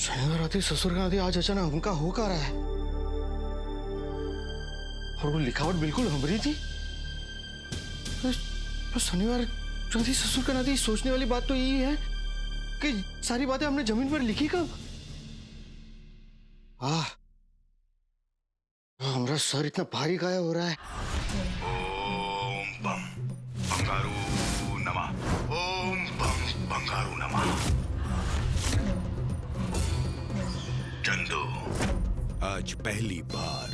शनिवार आती ससुर का आती, आज अचानक उनका हो क्या रहा है? और वो लिखावट बिल्कुल हमारी थी। तो शनिवार आती ससुर का नाती, सोचने वाली बात तो यही है कि सारी बातें हमने जमीन पर लिखी कब? हमारा सर इतना भारी गायब हो रहा है। ओम बम बंगारू नमः। ओम बम बंगारू नमः। चंदू, आज पहली बार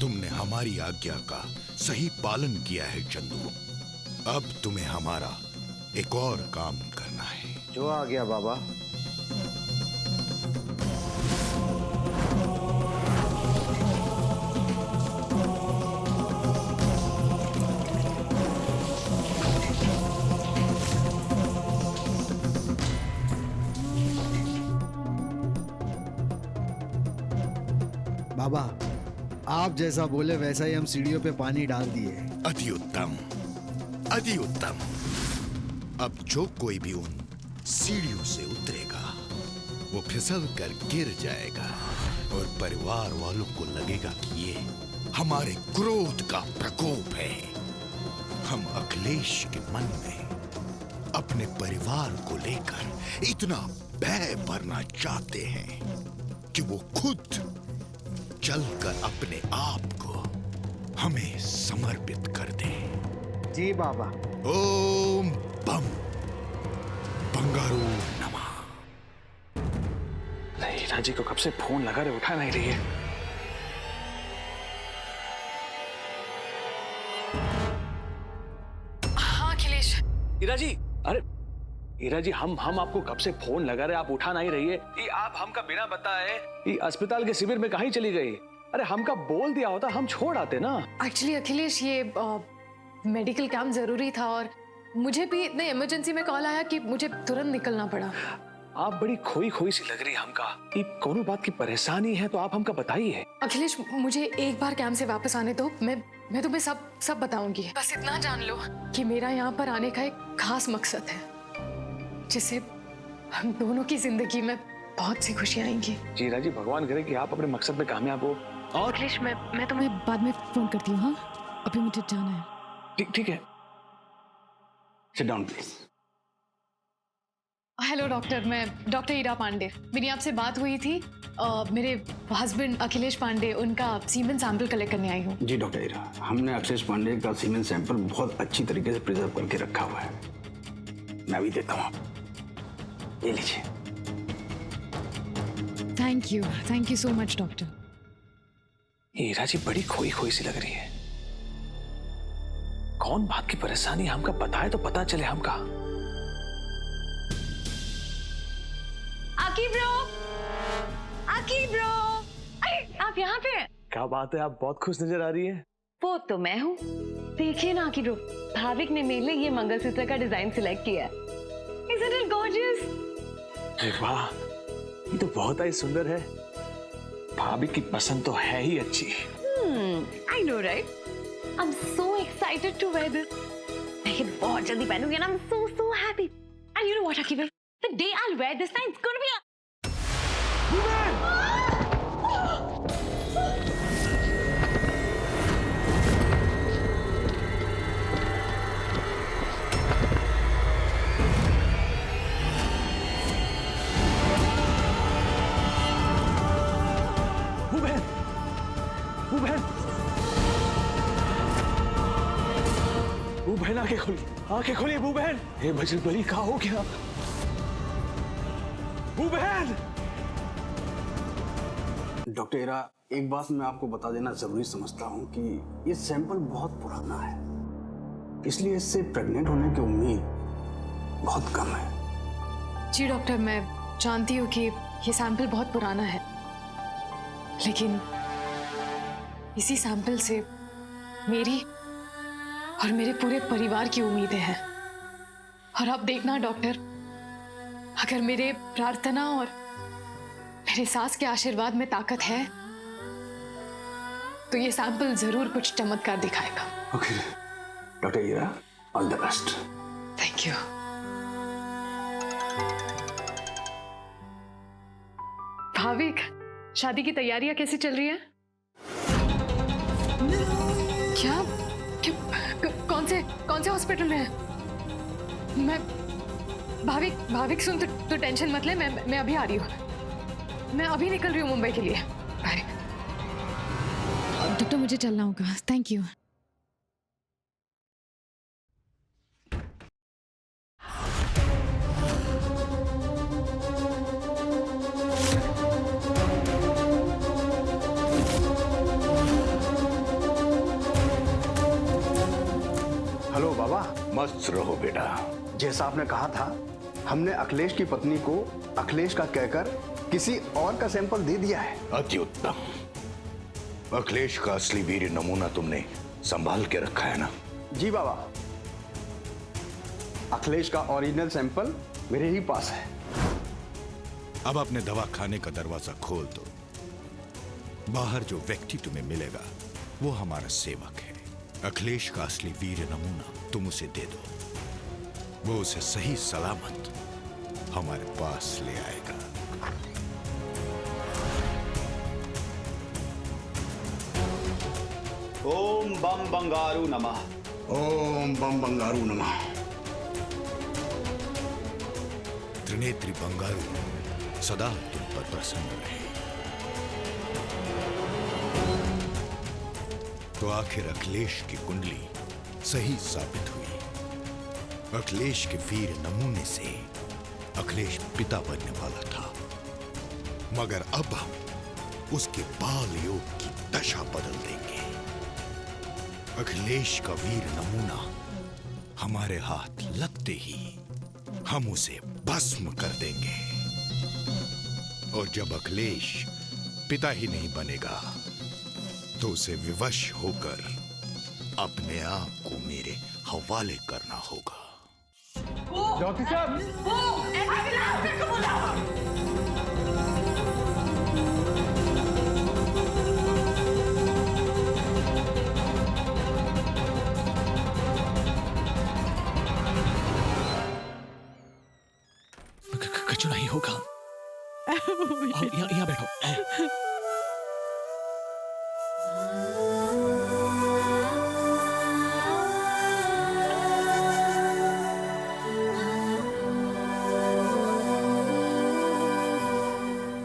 तुमने हमारी आज्ञा का सही पालन किया है चंदू। अब तुम्हें हमारा एक और काम करना है। जो आ गया बाबा। बाबा, आप जैसा बोले वैसा ही हम सीढ़ियों पे पानी डाल दिए। अति उत्तम, अति उत्तम। अब जो कोई भी उन सीढ़ियों से उतरेगा वो फिसल कर गिर जाएगा और परिवार वालों को लगेगा कि ये हमारे क्रोध का प्रकोप है। हम अखिलेश के मन में अपने परिवार को लेकर इतना भय भरना चाहते हैं कि वो खुद चलकर अपने आप को हमें समर्पित कर दे। जी बाबा। ओम बम बंगारू नमः। नहीं, राजी को कब से फोन लगा रहे, उठा नहीं रही है। हाँ अखिलेश। हीरा जी, अरे हीरा जी, हम आपको कब से फोन लगा रहे, आप उठा नहीं रही है। ये आप हमका बिना बताए ये अस्पताल के शिविर में कहीं चली गई? अरे हमका बोल दिया होता, हम छोड़ आते ना। एक्चुअली अखिलेश, ये मेडिकल कैंप जरूरी था और मुझे भी इतने इमरजेंसी में कॉल आया कि मुझे तुरंत निकलना पड़ा। आप बड़ी खोई खोई सी लग रही है हमका। ये कोनो बात की परेशानी है तो आप हमका बताइए। अखिलेश, मुझे एक बार कैंप से वापस आने दो, मैं तुम्हें सब बताऊंगी। बस इतना जान लो कि मेरा यहाँ पर आने का एक खास मकसद है, जिससे हम दोनों की जिंदगी में बहुत सी खुशियां आएंगी। जी राजी, भगवान करे कि आप अपने मकसद में कामयाब हो। और अखिलेश, मैं तुम्हें बाद में फोन करती हूँ। हाँ, अभी मुझे जाना है। ठीक है। Sit down please. Hello doctor, मैं डॉक्टर हीरा पांडे। मेरी आपसे बात हुई थी। मेरे हस्बैंड अखिलेश पांडे, उनका सीमेन सैंपल कलेक्ट करने आई हूँ। जी डॉक्टर हीरा, हमने अखिलेश पांडे का सीमेन सैंपल बहुत अच्छी तरीके से प्रिजर्व करके रखा हुआ है। मैं भी देता हूँ, आप ये लीजिए। Thank you so much doctor. Heera ji बड़ी खोई खोई सी लग रही है। कौन बात की परेशानी हमका बताए तो पता चले हमका। आकी ब्रो, अरे आप यहाँ पे हैं? क्या बात है, आप बहुत खुश नजर आ रही है। वो तो मैं हूँ। देखिए ना आकी ब्रो, भाविक ने मेरे लिए ये मंगलसूत्र का डिजाइन सिलेक्ट किया है। Isn't it gorgeous? अरे वाह, ये तो बहुत ही सुंदर है। भाभी की पसंद तो है ही अच्छी। I know, right? I'm so excited to wear this. मैं ये बहुत जल्दी पहनूंगी and I'm so happy. And you know what, Aki bhai? The day I'll wear this, it's going to be a... बू बहन आंखें खोलिए बू बहन। हे बजरंगबली, क्या हो गया? बू बहन। डॉक्टर हीरा, एक बात मैं आपको बता देना जरूरी समझता हूँ कि ये सैंपल बहुत पुराना है, इसलिए इससे प्रेग्नेंट होने की उम्मीद बहुत कम है। जी डॉक्टर, मैं जानती हूँ कि ये सैंपल बहुत पुराना है, लेकिन इसी सैंपल से मेरी और मेरे पूरे परिवार की उम्मीदें हैं। और आप देखना डॉक्टर, अगर मेरे प्रार्थना और मेरे सास के आशीर्वाद में ताकत है तो ये सैंपल जरूर कुछ चमत्कार दिखाएगा। Okay doctor Heera, all the best. Thank you. Bhavik, शादी की तैयारियां कैसी चल रही है? क्या, कौन से हॉस्पिटल में है? मैं भाविक सुन, तो टेंशन मत ले, मैं अभी आ रही हूँ। मैं अभी निकल रही हूँ मुंबई के लिए। डॉक्टर, मुझे चलना होगा। Thank you. हेलो बाबा। मस्त रहो बेटा। जैसा आपने कहा था, हमने अखिलेश की पत्नी को अखिलेश का कहकर किसी और का सैंपल दे दिया है। अति उत्तम। अखिलेश का असली वीर नमूना तुमने संभाल के रखा है ना? जी बाबा, अखिलेश का ओरिजिनल सैंपल मेरे ही पास है। अब अपने दवा खाने का दरवाजा खोल दो। बाहर जो व्यक्ति तुम्हें मिलेगा वो हमारा सेवक है। अखिलेश का असली वीर नमूना तुम उसे दे दो, वो उसे सही सलामत हमारे पास ले आएगा। ओम बम बंगारू नमः। ओम बम बंगारू नमः। त्रिनेत्री बंगारू सदा तुम पर प्रसन्न रहे। तो आखिर अखिलेश की कुंडली सही साबित हुई। अखिलेश के वीर नमूने से अखिलेश पिता बनने वाला था, मगर अब हम उसके बाल योग की दशा बदल देंगे। अखिलेश का वीर नमूना हमारे हाथ लगते ही हम उसे भस्म कर देंगे। और जब अखिलेश पिता ही नहीं बनेगा तो उसे विवश होकर अपने आप को मेरे हवाले करना होगा। डॉक्टर साहब, कुछ नहीं होगा। आओ, यहाँ बैठो। आओ।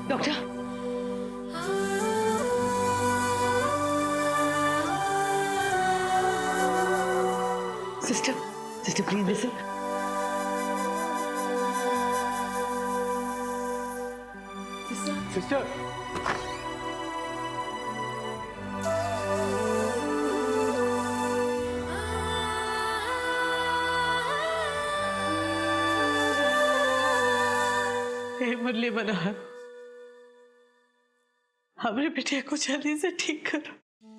Doctor, sister please listen. Sister, हे मुरली मनोहर, हमारे बेटे को जल्दी से ठीक करो।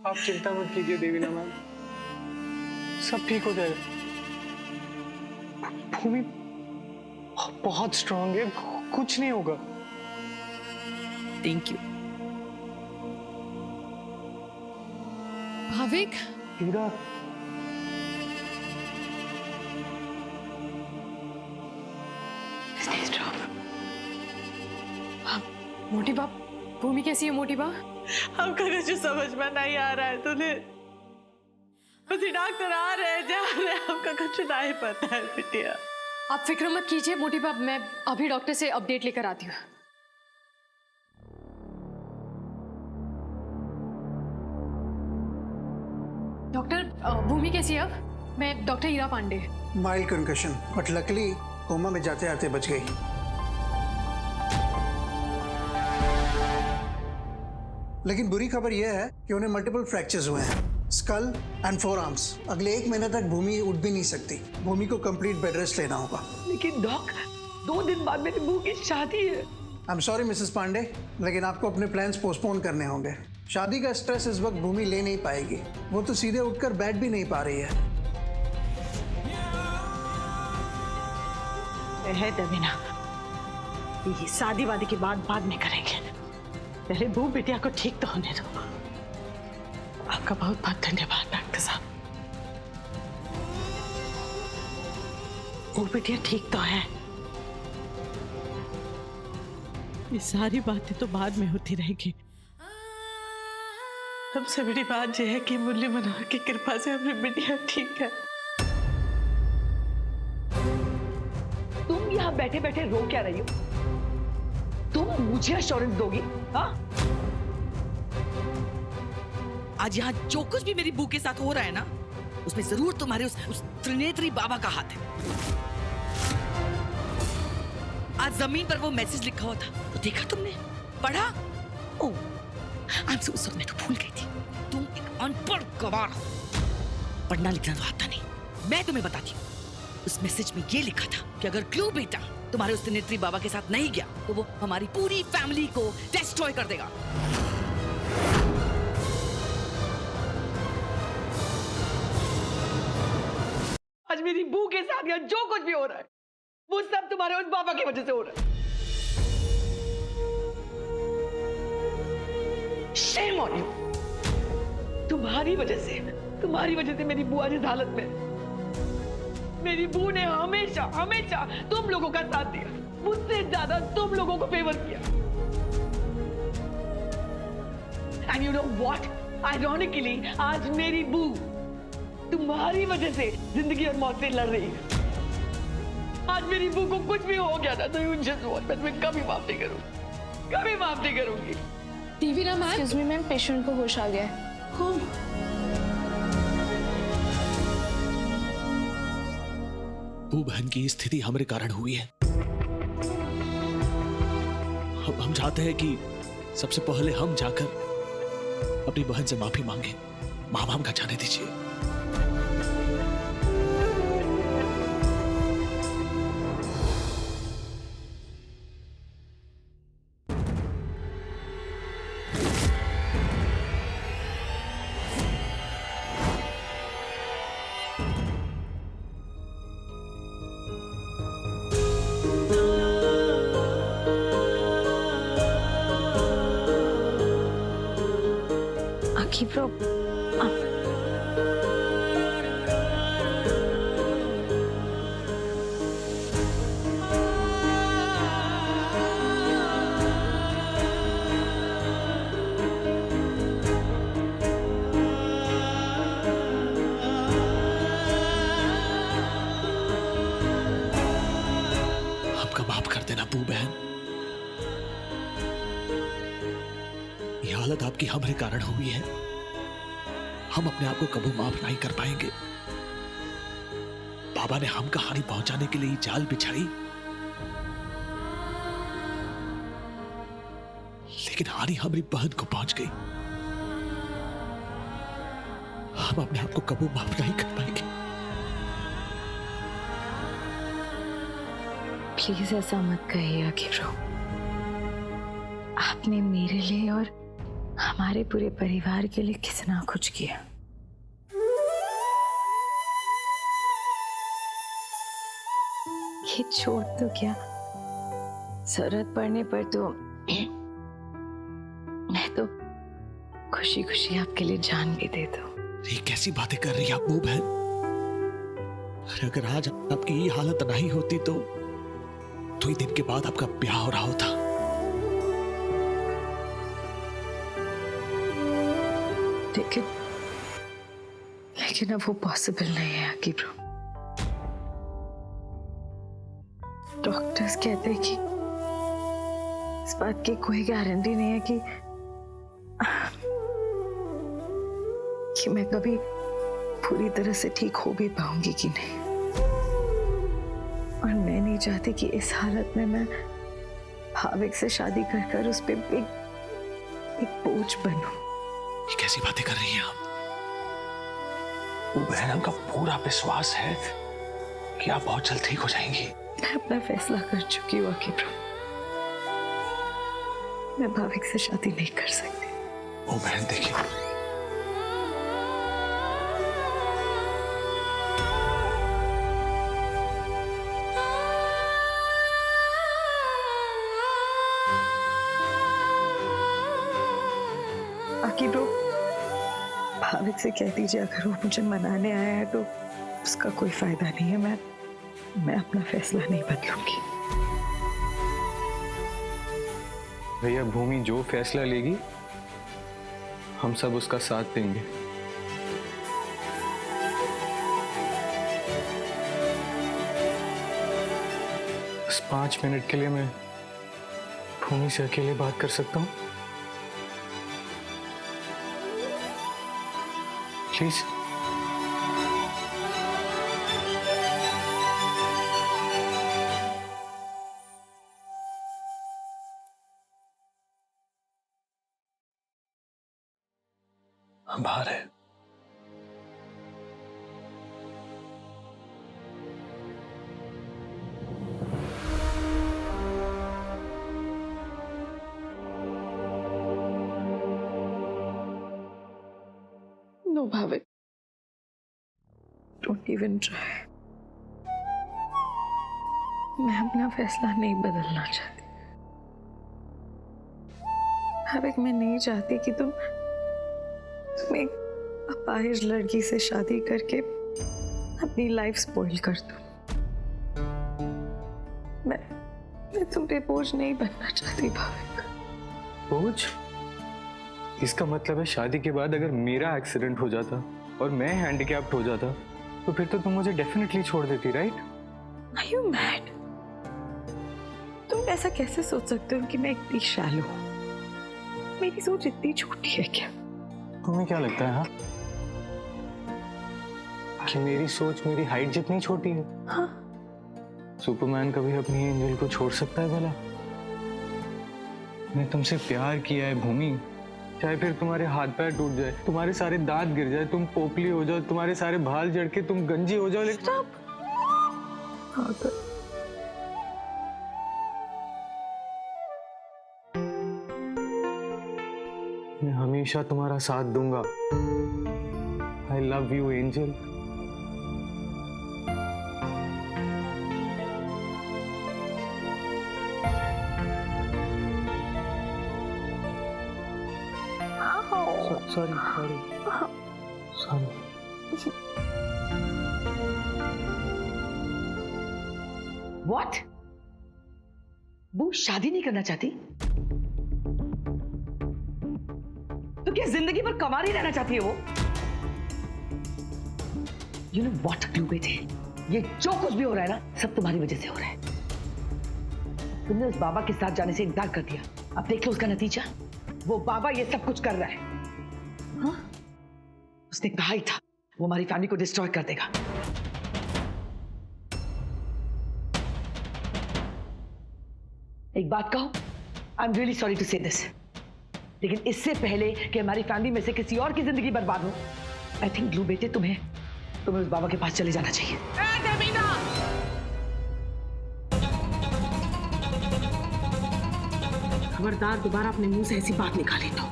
आप चिंता मत कीजिए देवीना मैम, सब ठीक हो जाएगा। भूमि बहुत स्ट्रांग है, कुछ नहीं होगा। Thank you. Bhavik, Heera, stay strong। हाँ, मोटी बाप, भूमि कैसी है मोटी बाप? हमका कुछ समझ में नहीं आ रहा है तुझे। मुझे डॉक्टर आ रहे हैं, जा रहे हैं, हमका कुछ नहीं पता है बिटिया। आप फिक्र मत कीजिए मोटी बाप, मैं अभी डॉक्टर से अपडेट लेकर आती हूँ। डॉक्टर, भूमि कैसी है अब? मैं doctor Heera Pandey. Mild concussion, but luckily coma में जाते आते बच गई। लेकिन बुरी खबर यह है कि उन्हें मल्टीपल फ्रैक्चर्स हुए हैं, स्कल एंड फोर आर्म्स। अगले 1 महीने तक भूमि उठ भी नहीं सकती। भूमि को कंप्लीट बेड रेस्ट लेना होगा। लेकिन डॉक, 2 दिन बाद मेरी बहू की शादी है। I am sorry Mrs Pandey, लेकिन आपको अपने प्लान्स पोस्टपोन करने होंगे। शादी का स्ट्रेस इस वक्त भूमि ले नहीं पाएगी। वो तो सीधे उठकर बैठ भी नहीं पा रही है। दमीना, ये शादी वादी की बात बाद में करेंगे। पहले बहू बिटिया को ठीक तो होने दो। आपका बहुत बहुत धन्यवाद डॉक्टर साहब। बहू बिटिया ठीक तो है। ये सारी बातें तो बाद में होती रहेगी। सबसे बड़ी बात यह है कि मुरली मनोहर की कृपा से अपनी बिटिया ठीक है। तुम यहाँ बैठे बैठे रो क्या रही हो? तुम मुझे एश्योरेंस दोगी? हाँ? आज यहाँ जो कुछ भी मेरी बू के साथ हो रहा है ना, उसमें जरूर तुम्हारे उस त्रिनेत्री बाबा का हाथ है। आज जमीन पर वो मैसेज लिखा हुआ था, तो देखा तुमने? पढ़ा? ओ, आई एम सो सॉरी, मैं तो भूल गई थी। तुम एक अनपढ़ गवार हो, पढ़ना लिखना तो आता नहीं। मैं तुम्हें बताती हूँ, उस मैसेज में ये लिखा था कि अगर क्लू बेटा तुम्हारे उस त्रिनेत्री बाबा के साथ नहीं गया तो वो हमारी पूरी फैमिली को डिस्ट्रॉय कर देगा। आज मेरी बू के साथ यहाँ जो कुछ भी हो रहा है वो सब तुम्हारे उस बाबा की वजह से हो रहा है। Shame on you! तुम्हारी वजह से मेरी बू आज इस हालत में। मेरी बू ने हमेशा हमेशा तुम लोगों का साथ दिया, मुझसे ज्यादा तुम लोगों को फेवर किया। And you know what? Ironically, आज मेरी बू तुम्हारी वजह से जिंदगी और मौत से लड़ रही है। आज मेरी बू को कुछ भी हो गया ना तो you just watch, मैं तुम्हें कभी माफ नहीं करूंगी, कभी माफ नहीं करूंगी। टीवी ना ma'am. Excuse me ma'am, patient को होश आ गया है। बू बहन की स्थिति हमारे कारण हुई है। हम चाहते हैं कि सबसे पहले हम जाकर अपनी बहन से माफी मांगे। मां बाप का जाने दीजिए। Keep up. हमका माफ कर देना बू बहन। ये हालत आपकी हमारे कारण हुई है। हम अपने आप को कभी माफ नहीं कर पाएंगे। बाबा ने हमका हानि पहुंचाने के लिए जाल बिछाई, लेकिन हानि हमारी बहन को पहुंच गई। हम अपने आप को कभी माफ नहीं कर पाएंगे। प्लीज ऐसा मत कहिए आखिर। आपने मेरे लिए और हमारे पूरे परिवार के लिए कितना कुछ किया। ये छोड़ तो क्या, जरूरत पड़ने पर तो मैं तो खुशी खुशी आपके लिए जान भी दे दूं। ये कैसी बातें कर रही है आप बू बहन? अरे अगर आज आपकी ये हालत नहीं होती तो 2 दिन के बाद आपका ब्याह हो रहा होता। लेकिन अब वो पॉसिबल नहीं है आकिब। डॉक्टर्स कहते हैं कि इस बात की कोई गारंटी नहीं है कि मैं कभी पूरी तरह से ठीक हो भी पाऊंगी कि नहीं। और मैं नहीं चाहती कि इस हालत में मैं भाविक से शादी कर उस पे एक बोझ बनूं। ये कैसी बातें कर रही हैं आप? वो बहन, हमका पूरा विश्वास है कि आप बहुत जल्द ठीक हो जाएंगी। मैं अपना फैसला कर चुकी हूँ आकिब। मैं भाविक से शादी नहीं कर सकती। वो बहन देखिए, आकिब भाविक से कह दीजिए अगर वो मुझे मनाने आया है तो उसका कोई फायदा नहीं है। मैं अपना फैसला नहीं बदलूंगी। भैया भूमि जो फैसला लेगी हम सब उसका साथ देंगे। बस 5 मिनट के लिए मैं भूमि से अकेले बात कर सकता हूँ प्लीज? हम बाहर है। No, Bhavik. Don't even try. मैं अपना फैसला नहीं बदलना चाहती। भाविक, मैं नहीं चाहती कि तुम एक अपाहिज लड़की से शादी करके अपनी लाइफ स्पॉइल कर दो। मैं तुम पे बोझ नहीं बनना चाहती भाविक। बोझ? इसका मतलब है शादी के बाद अगर मेरा एक्सीडेंट हो जाता और मैं हैंडीकैप्ड हो जाता तो फिर तो तुम मुझे डेफिनेटली छोड़ देती, राइट? Are you mad? तुम ऐसा कैसे सोच सकते हो कि मैं इतनी शैलो हूँ? मेरी सोच इतनी छोटी है क्या? तुम्हें क्या लगता है हाँ? कि मेरी सोच मेरी हाइट जितनी छोटी है? हाँ। सुपरमैन कभी अपनी एंजल को छोड़ सकता है भला? मैंने तुमसे प्यार किया है भूमि, चाहे फिर तुम्हारे हाथ पैर टूट जाए, तुम्हारे सारे दांत गिर जाए, तुम पोपली हो जाओ, तुम्हारे सारे बाल झड़ के तुम गंजी हो जाओ, लेकिन मैं हमेशा तुम्हारा साथ दूंगा। I love you, angel. Sorry. What? वो शादी नहीं करना चाहती? तो क्या जिंदगी भर कमारी रहना चाहती है वो? You know what, क्यों बेटे? ये जो कुछ भी हो रहा है ना, सब तुम्हारी वजह से हो रहा है। तुमने उस बाबा के साथ जाने से इनकार कर दिया। अब देख लो उसका नतीजा। वो बाबा ये सब कुछ कर रहा है। हाँ? उसने कहा ही था वो हमारी फैमिली को डिस्ट्रॉय कर देगा। एक बात कहूं, I am really sorry to say this, लेकिन इससे पहले कि हमारी फैमिली में से किसी और की जिंदगी बर्बाद हो, आई थिंक ब्लू बेटे तुम्हें उस बाबा के पास चले जाना चाहिए। खबरदार दोबारा अपने मुंह से ऐसी बात निकाली तो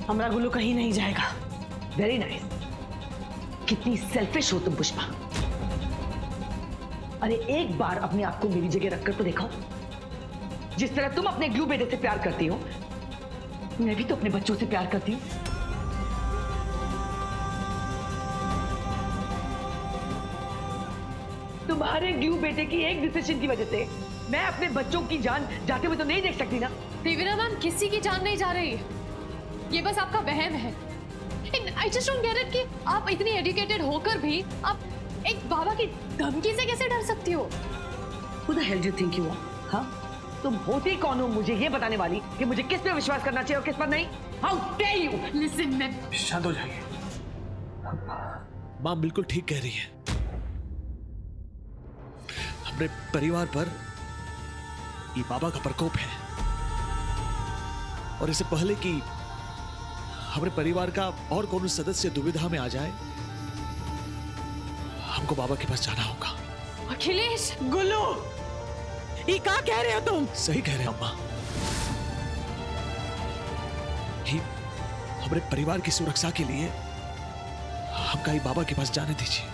हमारा गुल्लू कहीं नहीं जाएगा। Very nice. कितनी सेल्फिश हो तुम पुष्पा। अरे एक बार अपने आप को मेरी जगह रखकर तो देखो। जिस तरह तुम अपने ग्लू बेटे से प्यार करती हो, मैं भी तो अपने बच्चों से प्यार करती हूं। तुम्हारे ग्लू बेटे की एक डिसीजन की वजह से मैं अपने बच्चों की जान जाते हुए तो नहीं देख सकती ना। देवीना मैम, किसी की जान नहीं जा रही, ये बस आपका वहम है। I just don't get it कि आप इतनी एजुकेटेड होकर भी आप एक बाबा की धमकी से कैसे डर सकती हो? Who the hell do you think you are? हाँ? तुम होती कौन हो मुझे ये बताने वाली कि मुझे किस पे विश्वास करना चाहिए और किस पर नहीं? How dare you? Listen, मैं शांत हो जाइए। माँ बिल्कुल ठीक कह रही है। अपने परिवार पर ये बाबा का प्रकोप है और इससे पहले कि हमारे परिवार का और कौन सदस्य दुविधा में आ जाए, हमको बाबा के पास जाना होगा। अखिलेश, गुल्लू, ये क्या कह रहे हो तुम? सही कह रहे हो अम्मा। ही हमारे परिवार की सुरक्षा के लिए हमका ही बाबा के पास जाने दीजिए।